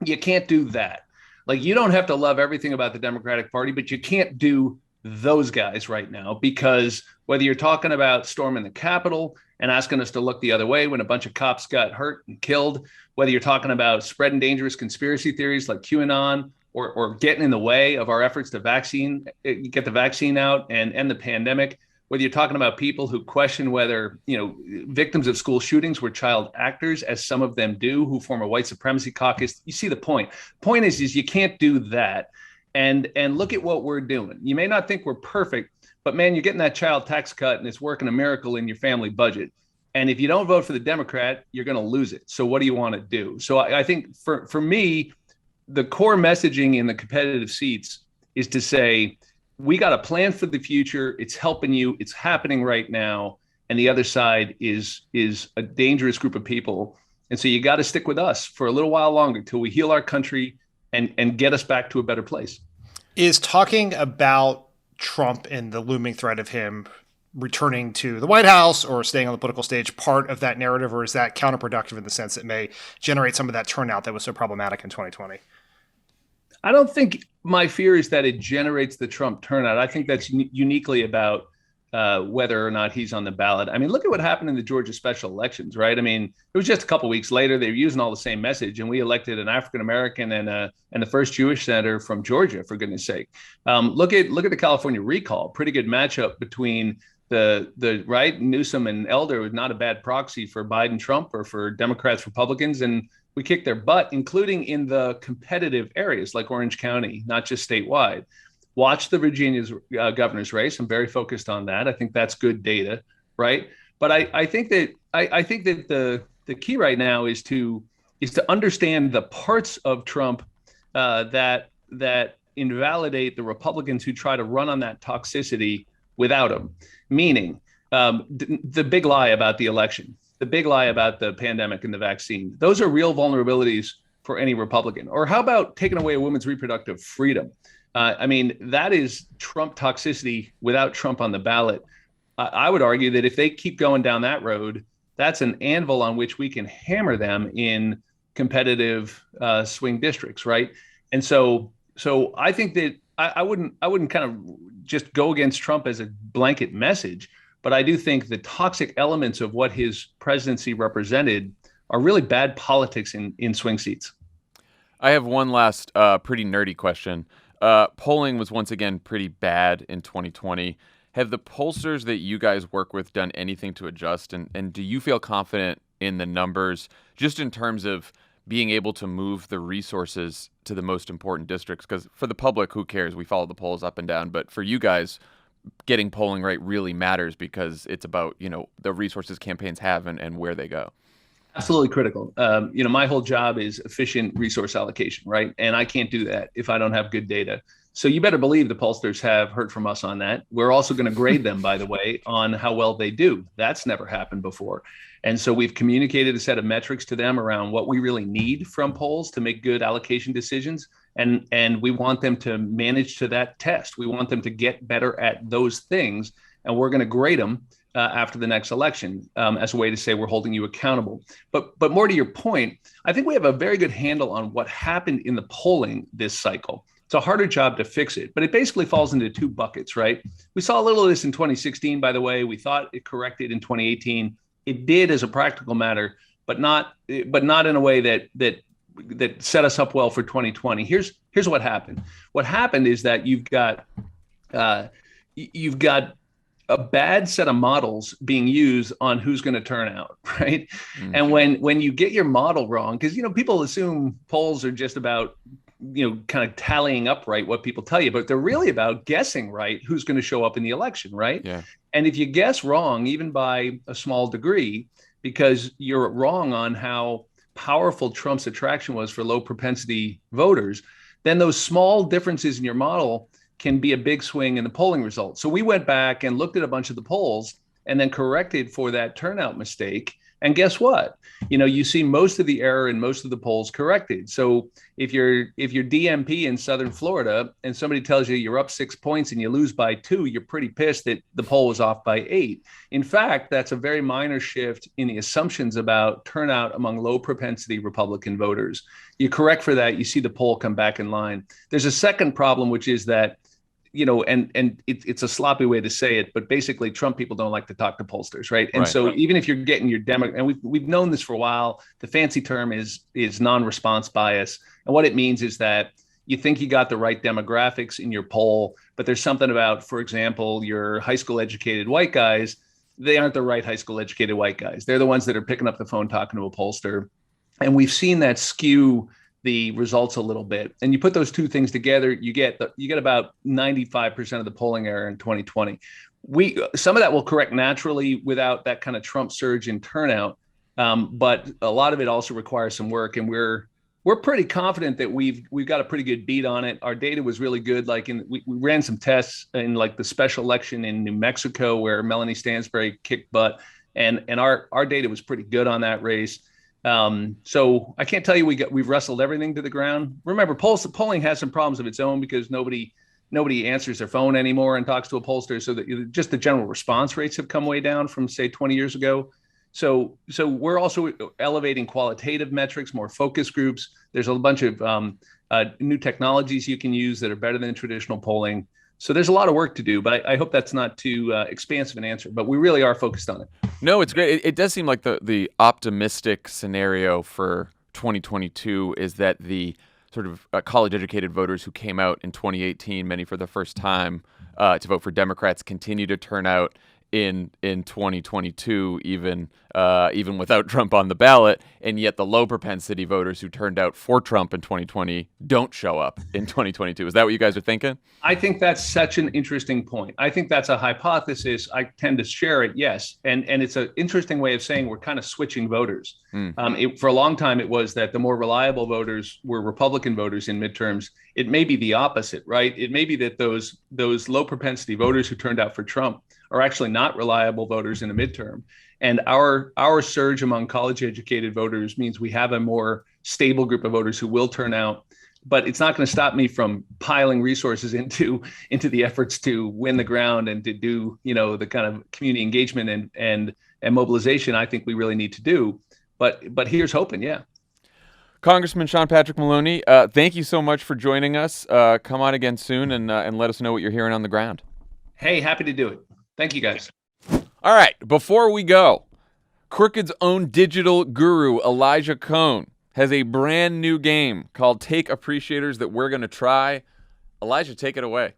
you can't do that. Like, you don't have to love everything about the Democratic Party, but you can't do those guys right now, because whether you're talking about storming the Capitol and asking us to look the other way when a bunch of cops got hurt and killed, whether you're talking about spreading dangerous conspiracy theories like QAnon or getting in the way of our efforts to get the vaccine out and end the pandemic, whether you're talking about people who question whether, victims of school shootings were child actors, as some of them do, who form a white supremacy caucus, you see the point. Point is you can't do that. And look at what we're doing. You may not think we're perfect, but man, you're getting that child tax cut and it's working a miracle in your family budget. And if you don't vote for the Democrat, you're going to lose it. So what do you want to do? So I think for me, the core messaging in the competitive seats is to say, we got a plan for the future. It's helping you. It's happening right now. And the other side is a dangerous group of people. And so you got to stick with us for a little while longer till we heal our country and get us back to a better place. Is talking about Trump and the looming threat of him returning to the White House or staying on the political stage part of that narrative, or is that counterproductive in the sense it may generate some of that turnout that was so problematic in 2020? I don't think my fear is that it generates the Trump turnout. I think that's uniquely about whether or not he's on the ballot. I mean, look at what happened in the Georgia special elections, right? I mean, it was just a couple of weeks later, they were using all the same message, and we elected an African-American and the first Jewish senator from Georgia, for goodness sake. Look at the California recall, pretty good matchup between the right, Newsom and Elder was not a bad proxy for Biden, Trump, or for Democrats, Republicans, and we kicked their butt, including in the competitive areas like Orange County, not just statewide. Watch the Virginia's governor's race. I'm very focused on that. I think that's good data, right? But I think that the key right now is to understand the parts of Trump that invalidate the Republicans who try to run on that toxicity without him. Meaning, the big lie about the election, the big lie about the pandemic and the vaccine. Those are real vulnerabilities for any Republican. Or how about taking away a woman's reproductive freedom? I mean, that is Trump toxicity without Trump on the ballot. I would argue that if they keep going down that road, that's an anvil on which we can hammer them in competitive swing districts, right? And so I think that I wouldn't kind of just go against Trump as a blanket message, but I do think the toxic elements of what his presidency represented are really bad politics in swing seats. I have one last pretty nerdy question. Polling was once again pretty bad in 2020. Have the pollsters that you guys work with done anything to adjust? And do you feel confident in the numbers, just in terms of being able to move the resources to the most important districts? Because for the public, who cares? We follow the polls up and down. But for you guys, getting polling right really matters because it's about, the resources campaigns have and where they go. Absolutely critical. My whole job is efficient resource allocation, right? And I can't do that if I don't have good data. So you better believe the pollsters have heard from us on that. We're also going to grade them, by the way, on how well they do. That's never happened before. And so we've communicated a set of metrics to them around what we really need from polls to make good allocation decisions. And we want them to manage to that test. We want them to get better at those things. And we're going to grade them after the next election as a way to say we're holding you accountable. But more to your point, I think we have a very good handle on what happened in the polling this cycle. It's a harder job to fix it, but it basically falls into two buckets, right? We saw a little of this in 2016, by the way. We thought it corrected in 2018. It did as a practical matter, but not in a way that set us up well for 2020. Here's what happened. What happened is that you've got a bad set of models being used on who's going to turn out, right? Mm-hmm. And when you get your model wrong, because people assume polls are just about kind of tallying up right what people tell you, but they're really about guessing right who's going to show up in the election, right? Yeah. And if you guess wrong, even by a small degree, because you're wrong on how powerful Trump's attraction was for low propensity voters, then those small differences in your model can be a big swing in the polling results. So we went back and looked at a bunch of the polls and then corrected for that turnout mistake. And guess what? You see most of the error in most of the polls corrected. So if you're DMP in Southern Florida and somebody tells you you're up 6 points and you lose by 2, you're pretty pissed that the poll was off by 8. In fact, that's a very minor shift in the assumptions about turnout among low propensity Republican voters. You correct for that, you see the poll come back in line. There's a second problem, which is that it's a sloppy way to say it, but basically Trump people don't like to talk to pollsters, right? And so even if you're getting your and we've known this for a while, the fancy term is non-response bias. And what it means is that you think you got the right demographics in your poll, but there's something about, for example, your high school educated white guys, they aren't the right high school educated white guys. They're the ones that are picking up the phone talking to a pollster. And we've seen that skew the results a little bit. And you put those two things together, you get about 95% of the polling error in 2020. Some of that will correct naturally without that kind of Trump surge in turnout. But a lot of it also requires some work. And we're pretty confident that we've got a pretty good beat on it. Our data was really good. Like we ran some tests in like the special election in New Mexico where Melanie Stansbury kicked butt. And our data was pretty good on that race. So I can't tell you we've wrestled everything to the ground. Remember, polling has some problems of its own because nobody answers their phone anymore and talks to a pollster. So that just the general response rates have come way down from say 20 years ago. So we're also elevating qualitative metrics, more focus groups. There's a bunch of new technologies you can use that are better than traditional polling. So there's a lot of work to do, but I hope that's not too expansive an answer. But we really are focused on it. No, it's great. It does seem like the optimistic scenario for 2022 is that the sort of college-educated voters who came out in 2018, many for the first time, to vote for Democrats, continue to turn out in 2022, even without Trump on the ballot, and yet the low propensity voters who turned out for Trump in 2020 don't show up in 2022. Is that what you guys are thinking? I think that's such an interesting point. I think that's a hypothesis. I tend to share it, yes. And it's an interesting way of saying we're kind of switching voters. For a long time, it was that the more reliable voters were Republican voters in midterms. It may be the opposite, right? It may be that those low propensity voters who turned out for Trump are actually not reliable voters in a midterm. And our surge among college-educated voters means we have a more stable group of voters who will turn out. But it's not going to stop me from piling resources into the efforts to win the ground and to do, the kind of community engagement and mobilization I think we really need to do. But here's hoping, yeah. Congressman Sean Patrick Maloney, thank you so much for joining us. Come on again soon and let us know what you're hearing on the ground. Hey, happy to do it. Thank you, guys. All right, before we go, Crooked's own digital guru, Elijah Cohn, has a brand new game called Take Appreciators that we're going to try. Elijah, take it away.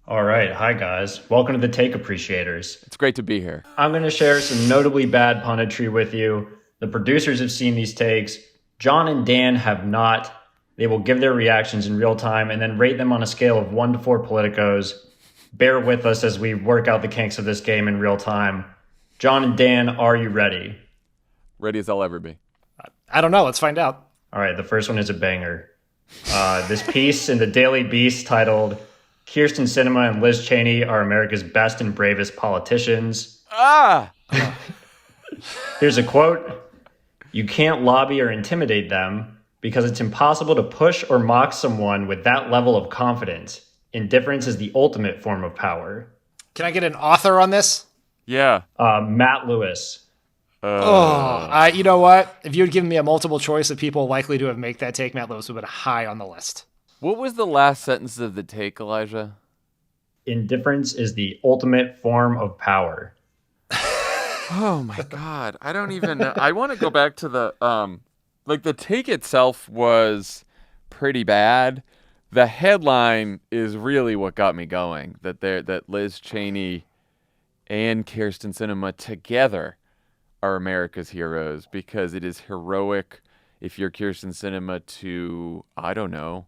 All right. Hi, guys. Welcome to the Take Appreciators. It's great to be here. I'm going to share some notably bad punditry with you. The producers have seen these takes. Jon and Dan have not. They will give their reactions in real time and then rate them on a scale of 1 to 4 Politicos. Bear with us as we work out the kinks of this game in real time. Jon and Dan, are you ready? Ready as I'll ever be. I don't know. Let's find out. All right, the first one is a banger. This piece in the Daily Beast titled, Kyrsten Sinema and Liz Cheney are America's best and bravest politicians. Here's a quote. You can't lobby or intimidate them because it's impossible to push or mock someone with that level of confidence. Indifference is the ultimate form of power. Can I get an author on this? Yeah. Matt Lewis. You know what? If you had given me a multiple choice of people likely to have made that take, Matt Lewis would have been high on the list. What was the last sentence of the take, Elijah? Indifference is the ultimate form of power. Oh my God. I don't even know. I want to go back to the, the take itself was pretty bad. The headline is really what got me going, that Liz Cheney and Kyrsten Sinema together are America's heroes, because it is heroic if you're Kyrsten Sinema to, I don't know,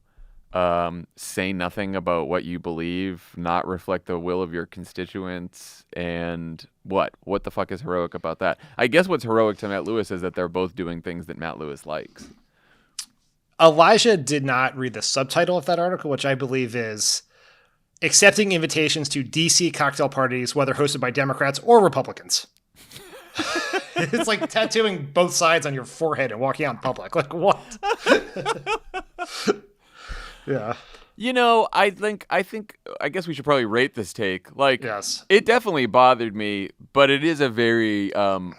say nothing about what you believe, not reflect the will of your constituents, and what the fuck is heroic about that? I guess what's heroic to Matt Lewis is that they're both doing things that Matt Lewis likes. Elijah did not read the subtitle of that article, which I believe is accepting invitations to DC cocktail parties, whether hosted by Democrats or Republicans. It's like tattooing both sides on your forehead and walking out in public. Like, what? Yeah. I guess we should probably rate this take. Like, yes, it definitely bothered me, but it is a very, I'm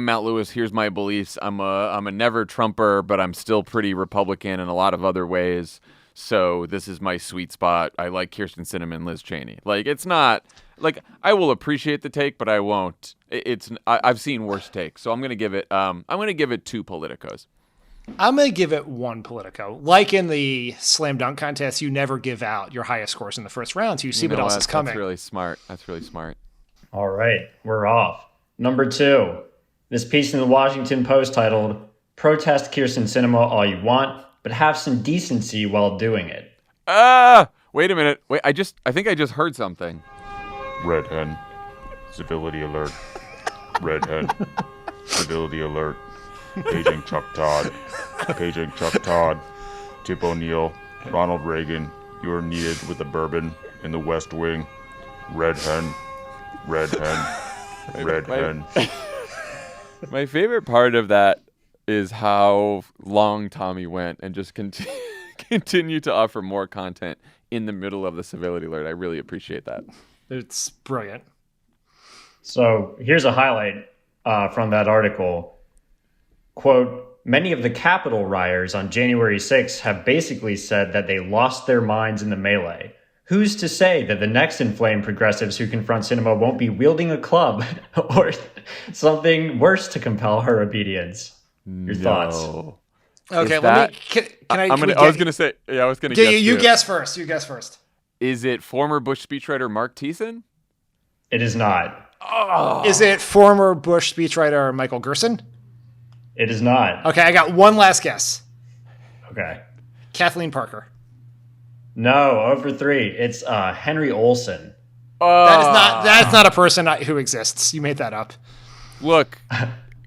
Matt Lewis, here's my beliefs. I'm a never Trumper, but I'm still pretty Republican in a lot of other ways. So this is my sweet spot. I like Kyrsten Sinema and Liz Cheney. Like, it's not like I will appreciate the take, but I won't. I've seen worse takes, so I'm gonna give it 2 Politicos. I'm gonna give it 1 Politico. Like in the slam dunk contest, you never give out your highest scores in the first round, so you see what else is coming. That's really smart. That's really smart. All right, we're off. Number 2, this piece in the Washington Post titled, Protest Kyrsten Sinema all you want, but have some decency while doing it. Wait a minute. Wait, I think I just heard something. Red hen. Civility alert. Red hen. Civility alert. Paging Chuck Todd. Paging Chuck Todd. Tip O'Neill. Ronald Reagan. You are needed with a bourbon in the West Wing. Red hen. Red hen. Red hen. My favorite part of that is how long Tommy went and just continue to offer more content in the middle of the civility alert. I really appreciate that. It's brilliant. So here's a highlight from that article. Quote, many of the Capitol rioters on January 6th have basically said that they lost their minds in the melee. Who's to say that the next inflamed progressives who confront Sinema won't be wielding a club or something worse to compel her obedience? Your thoughts? Okay, that, can I? I was gonna say, yeah, I was gonna. Yeah, guess you too. guess first. You guess first. Is it former Bush speechwriter Mark Thiessen? It is not. Is it former Bush speechwriter Michael Gerson? It is not. Okay, I got one last guess. Okay. Kathleen Parker. No, over 3. It's Henry Olsen. That's not a person who exists. You made that up. Look,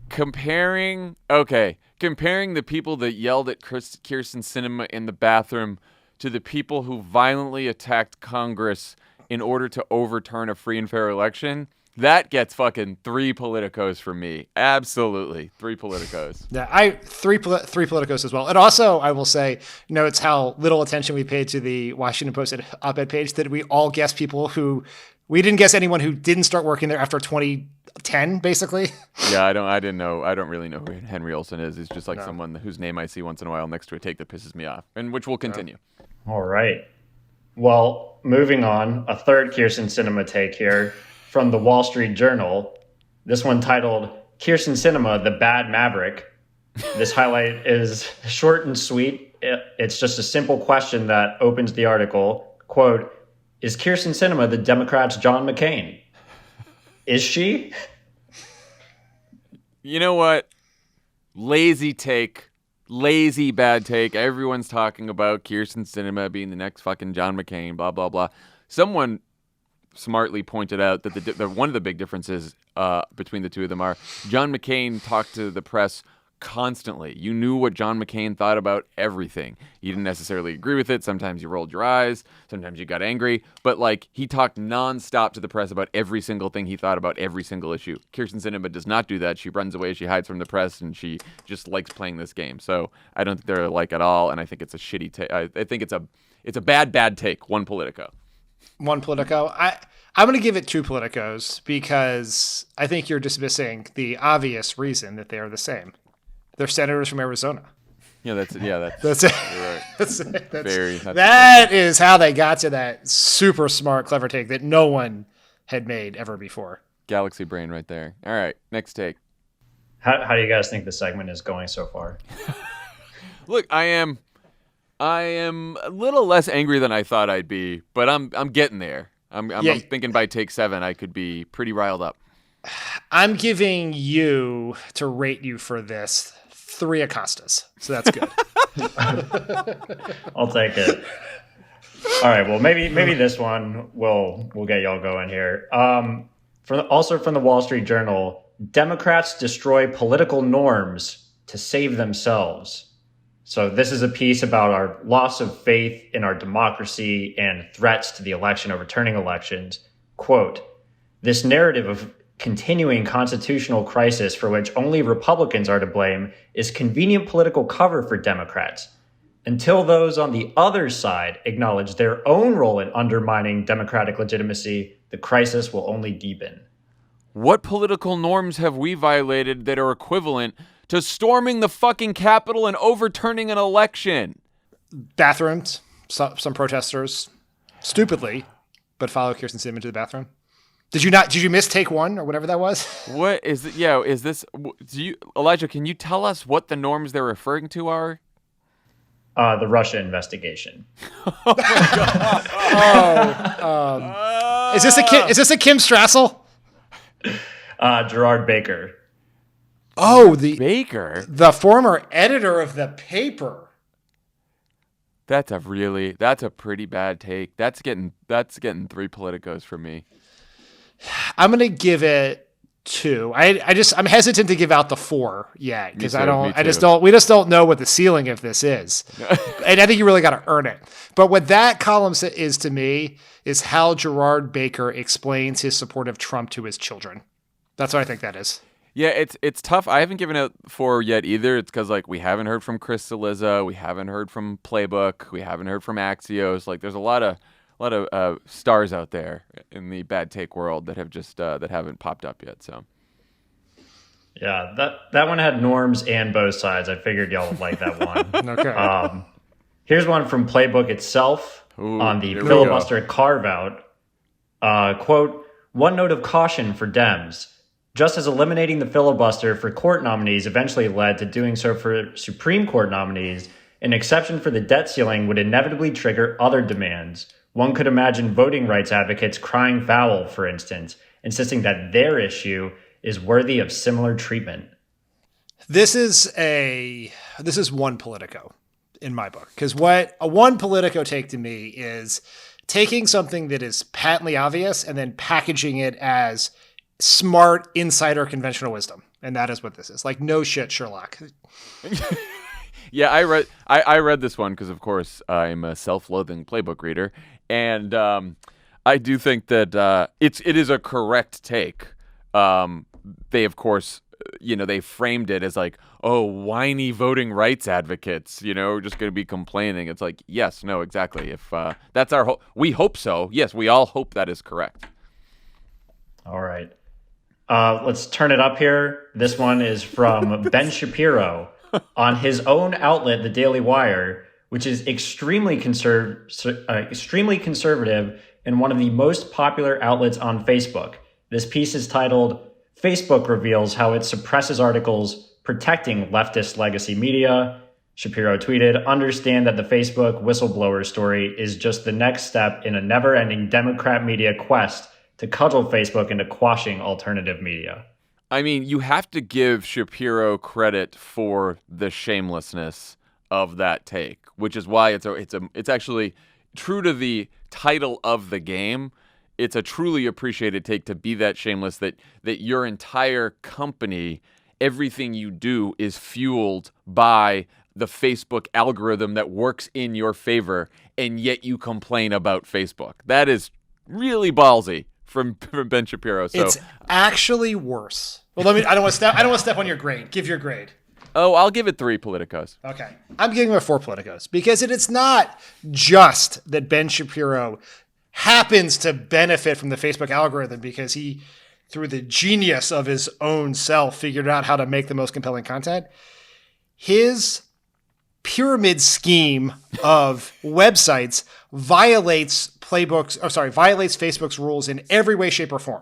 comparing the people that yelled at Kyrsten Sinema in the bathroom to the people who violently attacked Congress in order to overturn a free and fair election, that gets fucking 3 Politicos from me. Absolutely, 3 Politicos. Yeah, three Politicos as well. And also, I will say, it's how little attention we paid to the Washington Post op-ed page that we all guessed people who we didn't guess anyone who didn't start working there after 2010, basically. Yeah, I don't know. I don't really know who Henry Olsen is. He's just like someone whose name I see once in a while next to a take that pisses me off, and which will continue. All right. Well, moving on, a third Kyrsten Sinema take here from the Wall Street Journal. This one titled, Kyrsten Sinema, the Bad Maverick. This highlight is short and sweet. It's just a simple question that opens the article. Quote, is Kyrsten Sinema the Democrats' John McCain? Is she? You know what? Lazy take. Lazy bad take. Everyone's talking about Kyrsten Sinema being the next fucking John McCain, blah, blah, blah. Someone smartly pointed out that the one of the big differences between the two of them are John McCain talked to the press constantly. You knew what John McCain thought about everything. You didn't necessarily agree with it. Sometimes you rolled your eyes. Sometimes you got angry. But he talked nonstop to the press about every single thing he thought about every single issue. Kyrsten Sinema does not do that. She runs away. She hides from the press, and she just likes playing this game. So I don't think they're alike at all, and I think it's a shitty take. I think it's a bad take. 1 Politico. 1 Politico. I'm going to give it 2 Politicos because I think you're dismissing the obvious reason that they are the same. They're senators from Arizona. Yeah, that's it. That's it. You're right. That is how they got to that super smart, clever take that no one had made ever before. Galaxy brain right there. All right, next take. How do you guys think the segment is going so far? Look, I am a little less angry than I thought I'd be, but I'm getting there. I'm thinking by take 7 I could be pretty riled up. I'm giving you, to rate you for this, 3 Acostas. So that's good. I'll take it. All right. Well, maybe this one will get y'all going here. Also from the Wall Street Journal, Democrats destroy political norms to save themselves. So this is a piece about our loss of faith in our democracy and threats to the election, overturning elections. Quote, this narrative of continuing constitutional crisis for which only Republicans are to blame is convenient political cover for Democrats. Until those on the other side acknowledge their own role in undermining democratic legitimacy, the crisis will only deepen. What political norms have we violated that are equivalent to storming the fucking Capitol and overturning an election? Bathrooms. Some protesters, stupidly, but follow Kyrsten Sinema to the bathroom. Did you miss take 1 or whatever that was? What is it? Yeah, is this? Elijah? Can you tell us what the norms they're referring to are? The Russia investigation. Is this a Kim Strassel? Gerard Baker. Oh, the Baker, the former editor of the paper. That's a pretty bad take. That's getting 3 Politicos for me. I'm gonna give it 2. I'm hesitant to give out the 4 yet because we just don't know what the ceiling of this is, and I think you really got to earn it. But what that column is to me is how Gerard Baker explains his support of Trump to his children. That's what I think that is. Yeah, it's tough. I haven't given out 4 yet either. It's because we haven't heard from Chris Cillizza, we haven't heard from Playbook, we haven't heard from Axios. There's a lot of stars out there in the bad take world that have just that haven't popped up yet. So yeah, that one had norms and both sides. I figured y'all would like that one. Okay. Here's one from Playbook itself. on the here we filibuster carve-out. Quote, one note of caution for Dems. Just as eliminating the filibuster for court nominees eventually led to doing so for Supreme Court nominees, an exception for the debt ceiling would inevitably trigger other demands. One could imagine voting rights advocates crying foul, for instance, insisting that their issue is worthy of similar treatment. This is one Politico in my book, because what a one Politico take to me is taking something that is patently obvious and then packaging it as smart insider conventional wisdom. And that is what this is. Like, no shit, Sherlock. Yeah, I read this one because, of course, I'm a self-loathing playbook reader, and I do think that it is a correct take. They, of course, they framed it as like, oh, whiny voting rights advocates, just going to be complaining. It's like, yes, no, exactly. If that's our hope, we hope so. Yes, we all hope that is correct. All right. Let's turn it up here. This one is from Ben Shapiro on his own outlet, The Daily Wire, which is extremely conservative and one of the most popular outlets on Facebook. This piece is titled, Facebook Reveals How It Suppresses Articles Protecting Leftist Legacy Media. Shapiro tweeted, understand that the Facebook whistleblower story is just the next step in a never-ending Democrat media quest to cudgel Facebook into quashing alternative media. I mean, you have to give Shapiro credit for the shamelessness of that take, which is why it's actually true to the title of the game. It's a truly appreciated take to be that shameless, that your entire company, everything you do is fueled by the Facebook algorithm that works in your favor, and yet you complain about Facebook. That is really ballsy from Ben Shapiro. So it's actually worse. Well, I don't want to step on your grade. Give your grade. Oh, I'll give it 3 Politicos. Okay. I'm giving it 4 Politicos because it's not just that Ben Shapiro happens to benefit from the Facebook algorithm because he, through the genius of his own self, figured out how to make the most compelling content. His pyramid scheme of websites violates Facebook's rules in every way, shape, or form.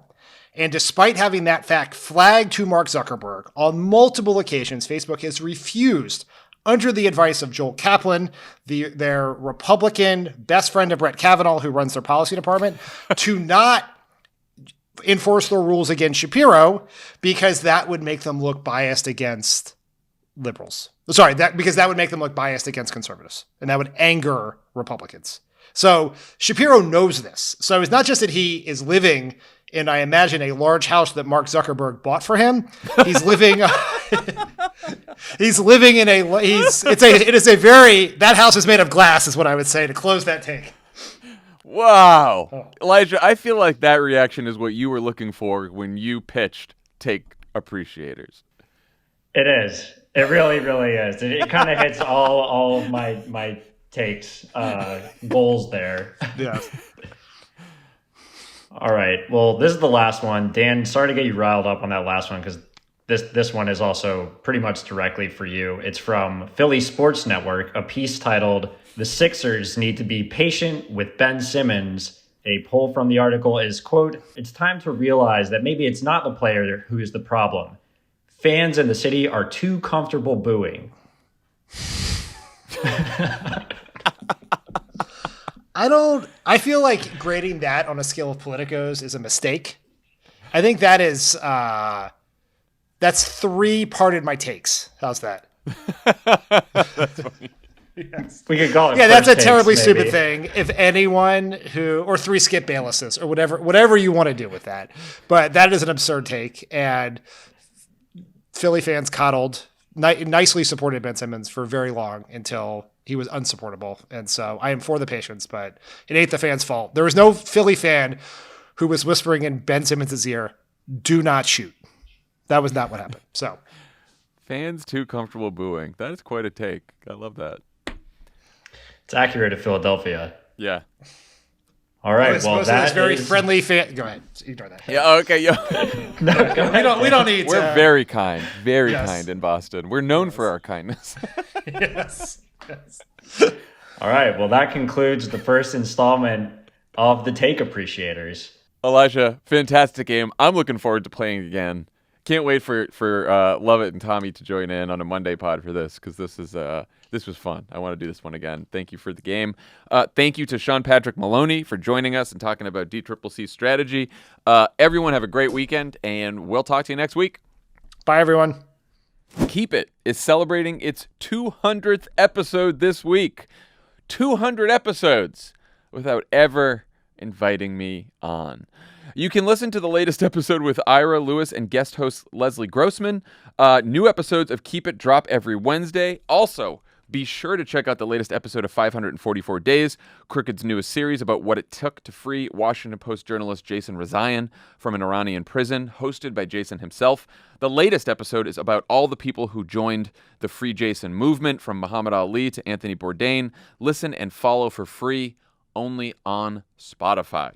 And despite having that fact flagged to Mark Zuckerberg on multiple occasions, Facebook has refused, under the advice of Joel Kaplan, their Republican best friend of Brett Kavanaugh, who runs their policy department, to not enforce the rules against Shapiro because that would make them look biased against liberals. Because that would make them look biased against conservatives, and that would anger Republicans. So Shapiro knows this. So it's not just that he is living in, I imagine, a large house that Mark Zuckerberg bought for him. He's living. That house is made of glass, is what I would say to close that take. Wow. Oh. Elijah, I feel like that reaction is what you were looking for when you pitched Take Appreciators. It is. It really, really is. It kind of hits all of my takes, goals there. Yeah. All right. Well, this is the last one. Dan, sorry to get you riled up on that last one because this one is also pretty much directly for you. It's from Philly Sports Network, a piece titled, The Sixers Need to Be Patient with Ben Simmons. A poll from the article is, quote, it's time to realize that maybe it's not the player who is the problem. Fans in the city are too comfortable booing. I feel like grading that on a scale of Politicos is a mistake. I think that is, that's 3 parted my takes. How's that? That's funny. Yes. We could call it. Yeah, that's a terribly maybe. stupid thing. If anyone or 3 Skip Baylesses or whatever you want to do with that. But that is an absurd take. And Philly fans coddled, nicely supported Ben Simmons for very long until he was unsupportable. And so I am for the patience, but it ain't the fans' fault. There was no Philly fan who was whispering in Ben Simmons' ear, do not shoot. That was not what happened. So Fans too comfortable booing. That is quite a take. I love that. It's accurate to Philadelphia. Yeah. All right. Well, that very is friendly fan. Go ahead. Ignore that. Yeah. Okay. Yeah. No, go ahead. We don't need. We're very kind. Very Yes. kind in Boston. We're known for our kindness. Yes. Yes. All right. Well, that concludes the first installment of the Take Appreciators. Elijah, fantastic game. I'm looking forward to playing again. Can't wait for Lovett and Tommy to join in on a Monday pod for this, because this was fun. I want to do this one again. Thank you for the game. Thank you to Sean Patrick Maloney for joining us and talking about DCCC strategy. Everyone have a great weekend, and we'll talk to you next week. Bye, everyone. Keep It is celebrating its 200th episode this week. 200 episodes without ever inviting me on. You can listen to the latest episode with Ira Lewis and guest host Leslie Grossman. New episodes of Keep It drop every Wednesday. Also, be sure to check out the latest episode of 544 Days, Crooked's newest series about what it took to free Washington Post journalist Jason Rezaian from an Iranian prison, hosted by Jason himself. The latest episode is about all the people who joined the Free Jason movement, from Muhammad Ali to Anthony Bourdain. Listen and follow for free only on Spotify.